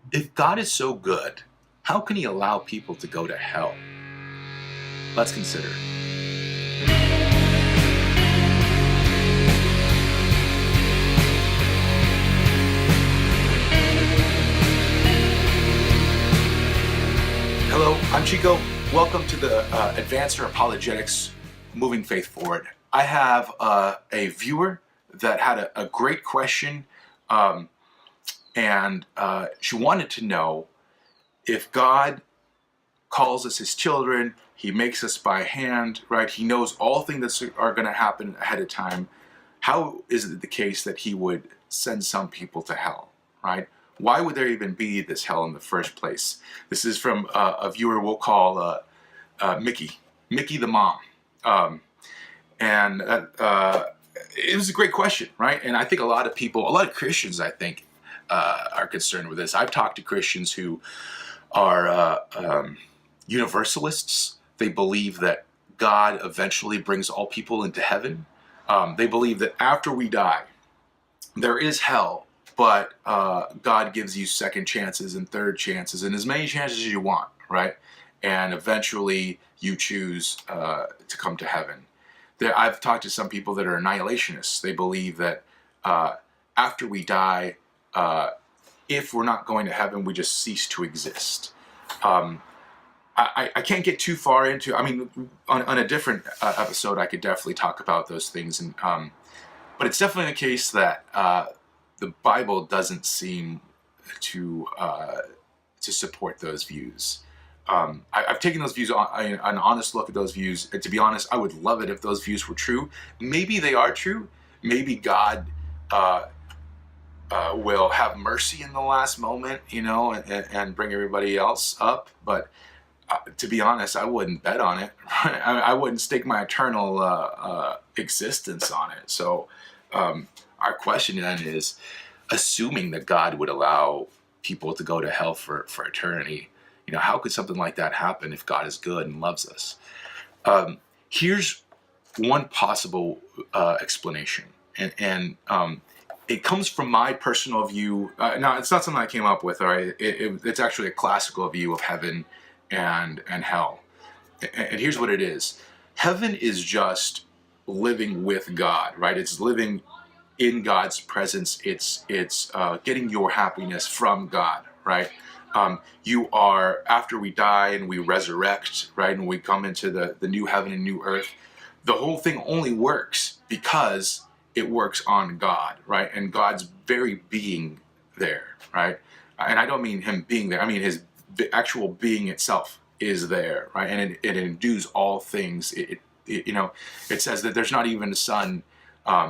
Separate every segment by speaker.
Speaker 1: If God is so good, how can he allow people to go to hell? Let's consider. Hello, I'm Chico. Welcome to the Advancer Apologetics Moving Faith Forward. I have a viewer that had a great question, and she wanted to know if God calls us his children, he makes us by hand, right? He knows all things that are going to happen ahead of time. How is it the case that he would send some people to hell, right? Why would there even be this hell in the first place? This is from a viewer we'll call Mickey the mom. And it was a great question, right? And I think a lot of Christians, I think, are concerned with this. I've talked to Christians who are universalists. They believe that God eventually brings all people into heaven. They believe that after we die, there is hell, but God gives you second chances and third chances and as many chances as you want, right? And eventually you choose to come to heaven. I've talked to some people that are annihilationists. They believe that after we die, if we're not going to heaven, we just cease to exist. I can't get too far into. I mean, on a different episode, I could definitely talk about those things, and but it's definitely the case that the Bible doesn't seem to support those views. I've taken those views, an honest look at those views, and to be honest, I would love it if those views were true. Maybe they are true. Maybe God will have mercy in the last moment, and bring everybody else up. But to be honest, I wouldn't bet on it. I wouldn't stake my eternal existence on it. So our question then is, assuming that God would allow people to go to hell for eternity, how could something like that happen if God is good and loves us? Here's one possible explanation, and it comes from my personal view. Now, it's not something I came up with. All right, it's actually a classical view of heaven and hell. And here's what it is: heaven is just living with God, right? It's living in God's presence. It's getting your happiness from God, right? You are, after we die and we resurrect, right, and we come into the new heaven and new earth, the whole thing only works because it works on God, right? And God's very being there, right? And I don't mean him being there. I mean his actual being itself is there, right? And it endues all things. It says that there's not even a sun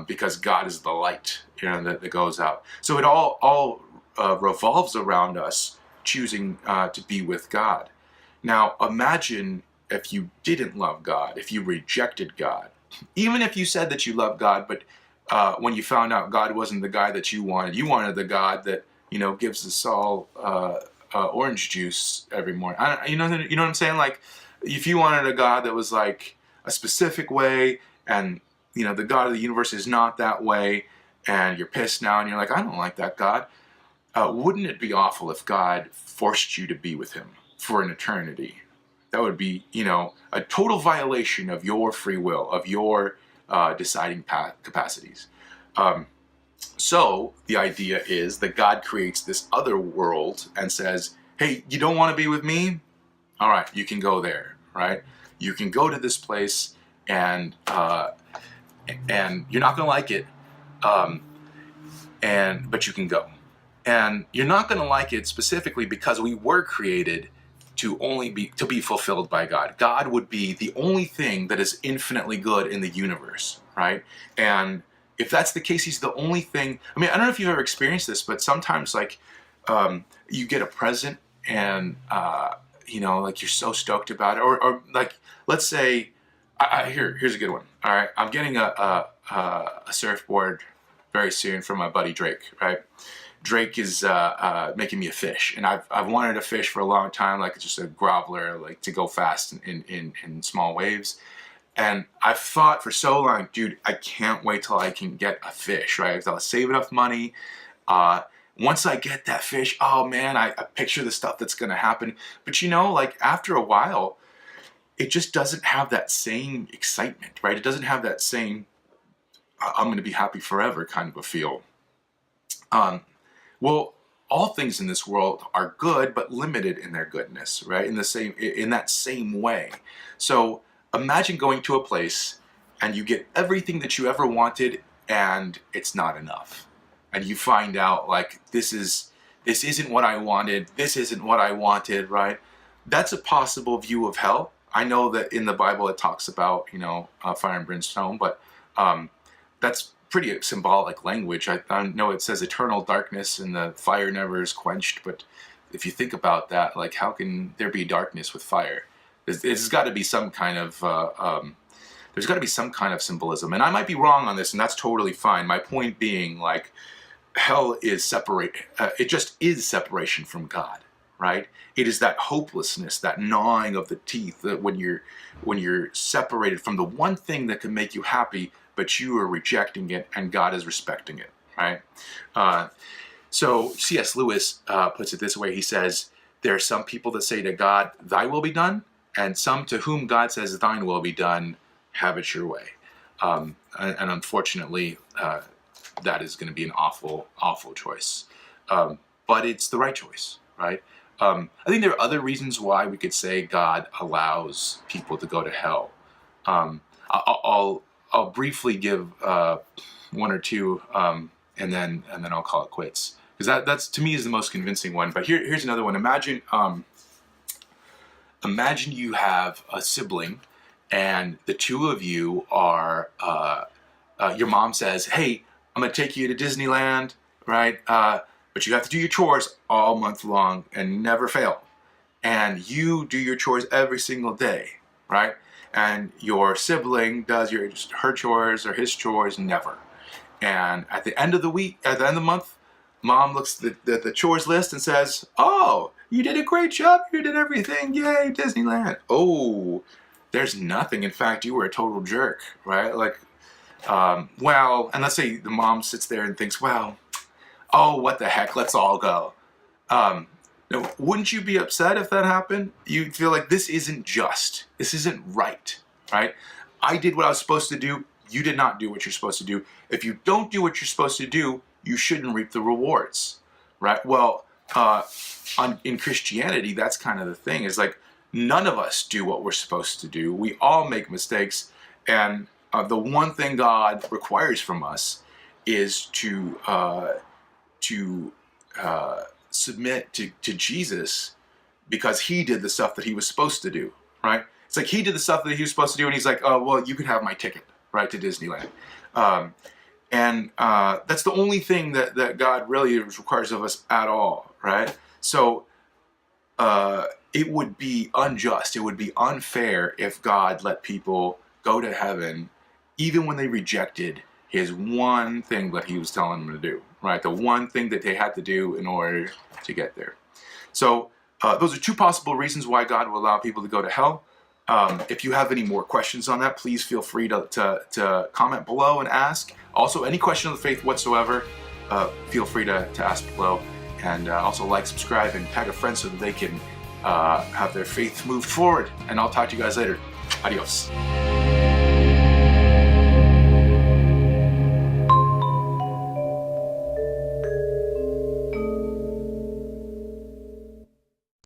Speaker 1: because God is the light, that goes out. So it all revolves around us choosing to be with God. Now, imagine if you didn't love God, if you rejected God, even if you said that you love God, but when you found out God wasn't the guy that you wanted the God that gives us all orange juice every morning. You know what I'm saying? Like, if you wanted a God that was like a specific way, and the God of the universe is not that way, and you're pissed now, and you're like, I don't like that God. Wouldn't it be awful if God forced you to be with him for an eternity? That would be, a total violation of your free will, of your deciding capacities. So the idea is that God creates this other world and says, hey, you don't want to be with me? All right, you can go there, right? You can go to this place, and you're not going to like it, but you can go. And you're not going to like it specifically because we were created to be fulfilled by God. God would be the only thing that is infinitely good in the universe, right? And if that's the case, he's the only thing. I mean, I don't know if you've ever experienced this, but sometimes you get a present and like you're so stoked about it, or like, let's say, here's a good one. All right, I'm getting a surfboard very soon from my buddy Drake, right? Drake is making me a fish, and I've wanted a fish for a long time, like just a groveler, like to go fast in small waves. And I've thought for so long, dude, I can't wait till I can get a fish, right? I'll save enough money. once I get that fish, oh man, I picture the stuff that's going to happen. But you know, like after a while, it just doesn't have that same excitement, right? It doesn't have that same, I'm going to be happy forever kind of a feel. Well, all things in this world are good, but limited in their goodness, right? In that same way. So imagine going to a place and you get everything that you ever wanted, and it's not enough. And you find out like this isn't what I wanted. This isn't what I wanted, right? That's a possible view of hell. I know that in the Bible it talks about, fire and brimstone, but that's pretty symbolic language. I know it says eternal darkness and the fire never is quenched, but if you think about that, like how can there be darkness with fire? There's got to be some kind of there's got to be some kind of symbolism, and I might be wrong on this, and that's totally fine. My point being, like, hell is it just is separation from God, right? It is that hopelessness, that gnawing of the teeth, that when you're separated from the one thing that can make you happy, but you are rejecting it, and God is respecting it, right? So C.S. Lewis puts it this way. He says, there are some people that say to God, thy will be done, and some to whom God says, thine will be done, have it your way. And unfortunately, that is going to be an awful, awful choice. But it's the right choice, right? I think there are other reasons why we could say God allows people to go to hell. I'll briefly give one or two, and then I'll call it quits, because that's to me is the most convincing one. But here's another one. Imagine you have a sibling, and the two of you are. Your mom says, "Hey, I'm gonna take you to Disneyland, right? But you have to do your chores all month long and never fail. And you do your chores every single day, right? And your sibling does her chores or his chores never. And at the end of the week, at the end of the month, mom looks at the chores list and says, "Oh, you did a great job. You did everything. Yay, Disneyland." Oh, there's nothing. In fact, you were a total jerk, right? Like, well, and let's say the mom sits there and thinks, well, oh, what the heck, let's all go. Wouldn't you be upset if that happened? You'd feel like this isn't just. This isn't right, right? I did what I was supposed to do. You did not do what you're supposed to do. If you don't do what you're supposed to do, you shouldn't reap the rewards, right? Well, in Christianity, that's kind of the thing. Is like none of us do what we're supposed to do. We all make mistakes, and the one thing God requires from us is to submit to Jesus, because he did the stuff that he was supposed to do, right? It's like he did the stuff that he was supposed to do, and he's like, oh, well, you can have my ticket, right, to Disneyland. And that's the only thing that God really requires of us at all, right? So it would be unjust, it would be unfair if God let people go to heaven even when they rejected his one thing that he was telling them to do, right? The one thing that they had to do in order to get there. So those are two possible reasons why God will allow people to go to hell. If you have any more questions on that, please feel free to comment below and ask. Also, any question of the faith whatsoever, feel free to ask below. And also like, subscribe, and tag a friend so that they can have their faith moved forward. And I'll talk to you guys later. Adios.